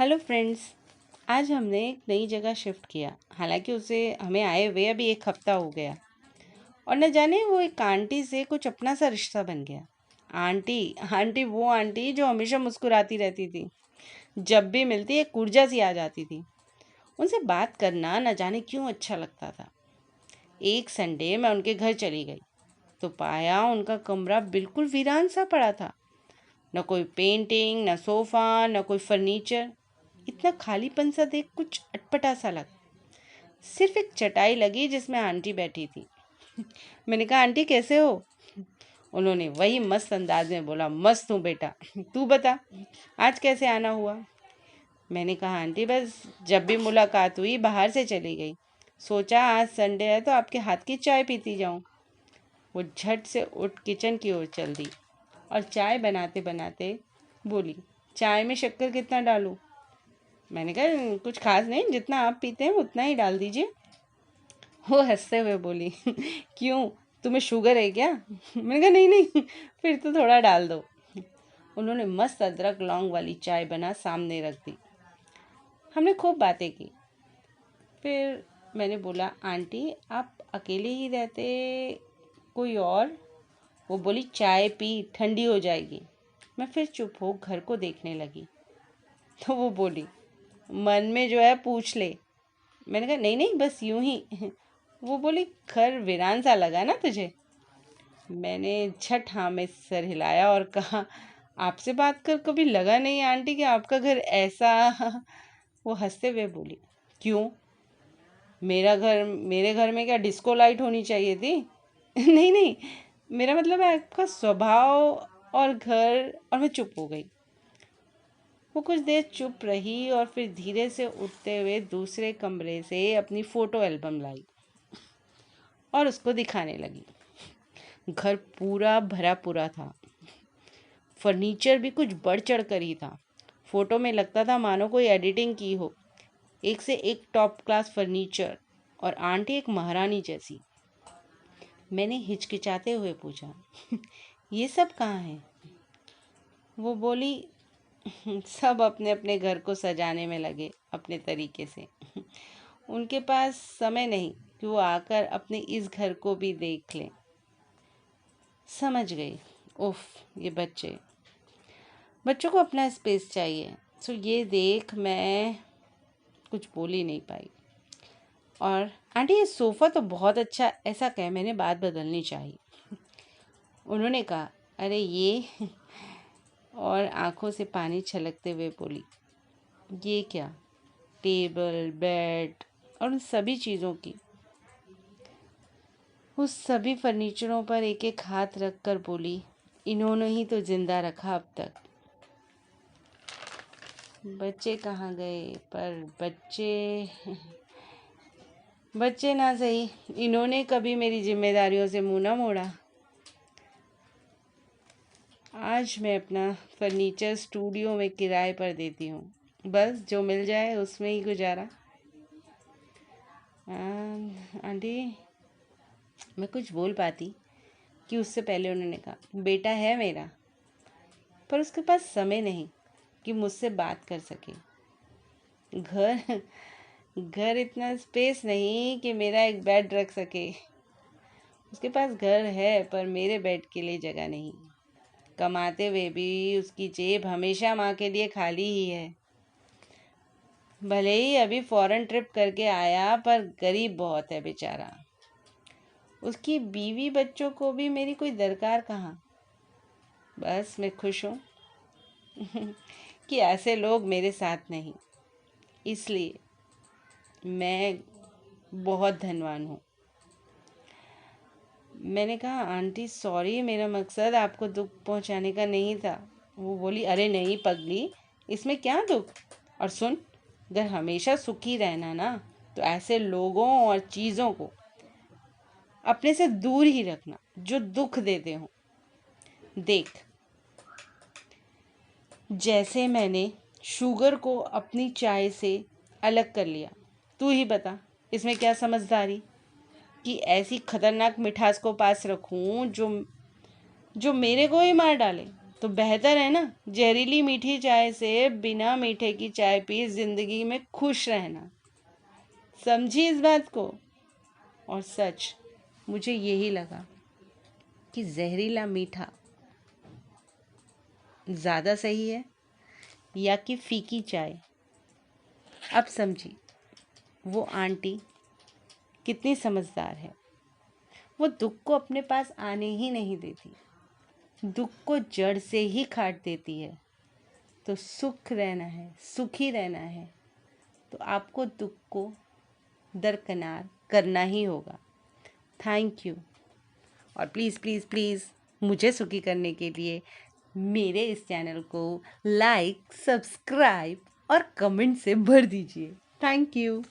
Hello friends. आज हमने एक नई जगह शिफ्ट किया। हालांकि उसे हमें आए हुए अभी एक हफ्ता हो गया और न जाने वो एक आंटी से कुछ अपना सा रिश्ता बन गया। आंटी आंटी वो आंटी जो हमेशा मुस्कुराती रहती थी, जब भी मिलती एक ऊर्जा सी आ जाती थी। उनसे बात करना न जाने क्यों अच्छा लगता था। एक संडे मैं उनके घर चली गई तो पाया उनका कमरा बिल्कुल वीरान सा पड़ा था। न कोई पेंटिंग, न सोफ़ा, न कोई फर्नीचर। इतना खालीपन सा देख कुछ अटपटा सा लगा। सिर्फ एक चटाई लगी जिसमें आंटी बैठी थी। मैंने कहा, आंटी कैसे हो? उन्होंने वही मस्त अंदाज में बोला, मस्त हूँ बेटा, तू बता आज कैसे आना हुआ? मैंने कहा, आंटी बस जब भी मुलाकात हुई बाहर से चली गई। सोचा आज संडे है तो आपके हाथ की चाय पीती जाऊँ। वो झट से उठ किचन की ओर चल दी और चाय बनाते बनाते बोली, चाय में शक्कर कितना डालूं? मैंने कहा, कुछ खास नहीं, जितना आप पीते हैं उतना ही डाल दीजिए। वो हंसते हुए बोली, क्यों, तुम्हें शुगर है क्या? मैंने कहा, नहीं नहीं, फिर तो थोड़ा डाल दो। उन्होंने मस्त अदरक लौंग वाली चाय बना सामने रख दी। हमने खूब बातें की। फिर मैंने बोला, आंटी आप अकेले ही रहते, कोई और? वो बोली, चाय पी, ठंडी हो जाएगी। मैं फिर चुप हो घर को देखने लगी। तो वो बोली, मन में जो है पूछ ले। मैंने कहा, नहीं नहीं, बस यूं ही। वो बोली, घर वीरान सा लगा ना तुझे? मैंने झट हाँ में सर हिलाया और कहा, आपसे बात कर कभी लगा नहीं आंटी कि आपका घर ऐसा। वो हंसते हुए बोली, क्यों, मेरे घर में क्या डिस्को लाइट होनी चाहिए थी? नहीं नहीं, मेरा मतलब है आपका स्वभाव और घर। और मैं चुप हो गई। वो कुछ देर चुप रही और फिर धीरे से उठते हुए दूसरे कमरे से अपनी फ़ोटो एल्बम लाई और उसको दिखाने लगी। घर पूरा भरा पूरा था। फर्नीचर भी कुछ बढ़ चढ़ कर ही था। फ़ोटो में लगता था मानो कोई एडिटिंग की हो। एक से एक टॉप क्लास फर्नीचर और आंटी एक महारानी जैसी। मैंने हिचकिचाते हुए पूछा, ये सब कहाँ है? वो बोली, सब अपने अपने घर को सजाने में लगे अपने तरीके से। उनके पास समय नहीं कि वो आकर अपने इस घर को भी देख लें। समझ गई। उफ, ये बच्चों को अपना स्पेस चाहिए। सो ये देख मैं कुछ बोल ही नहीं पाई। और आंटी ये सोफ़ा तो बहुत अच्छा, ऐसा कह मैंने बात बदलनी चाहिए। उन्होंने कहा, अरे ये, और आंखों से पानी छलकते हुए बोली, ये क्या? टेबल, बेड और उन सभी चीज़ों की, उस सभी फर्नीचरों पर एक एक हाथ रख कर बोली, इन्होंने ही तो जिंदा रखा अब तक। बच्चे कहाँ गए? पर बच्चे ना सही, इन्होंने कभी मेरी जिम्मेदारियों से मुंह ना मोड़ा। आज मैं अपना फर्नीचर स्टूडियो में किराए पर देती हूँ। बस जो मिल जाए उसमें ही गुजारा। आंटी, मैं कुछ बोल पाती कि उससे पहले उन्होंने कहा, बेटा है मेरा, पर उसके पास समय नहीं कि मुझसे बात कर सके। घर घर इतना स्पेस नहीं कि मेरा एक बेड रख सके। उसके पास घर है पर मेरे बेड के लिए जगह नहीं। कमाते हुए भी उसकी जेब हमेशा माँ के लिए खाली ही है। भले ही अभी फॉरेन ट्रिप करके आया पर गरीब बहुत है बेचारा। उसकी बीवी बच्चों को भी मेरी कोई दरकार कहाँ। बस मैं खुश हूँ कि ऐसे लोग मेरे साथ नहीं। इसलिए मैं बहुत धनवान हूँ। मैंने कहा, आंटी सॉरी, मेरा मकसद आपको दुख पहुँचाने का नहीं था। वो बोली, अरे नहीं पगली, इसमें क्या दुख? और सुन, अगर हमेशा सुखी रहना ना तो ऐसे लोगों और चीज़ों को अपने से दूर ही रखना जो दुख देते हों। देख, जैसे मैंने शुगर को अपनी चाय से अलग कर लिया, तू ही बता इसमें क्या समझदारी कि ऐसी खतरनाक मिठास को पास रखूं जो जो मेरे को ही मार डाले। तो बेहतर है ना जहरीली मीठी चाय से बिना मीठे की चाय पी जिंदगी में खुश रहना। समझी इस बात को? और सच मुझे यही लगा कि जहरीला मीठा ज़्यादा सही है या कि फीकी चाय। अब समझी वो आंटी कितनी समझदार है। वो दुख को अपने पास आने ही नहीं देती, दुख को जड़ से ही काट देती है। तो सुख रहना है, सुखी रहना है, तो आपको दुख को दरकिनार करना ही होगा। Thank you. और प्लीज़ प्लीज़ प्लीज़ मुझे सुखी करने के लिए मेरे इस चैनल को लाइक, सब्सक्राइब और कमेंट से भर दीजिए। Thank you.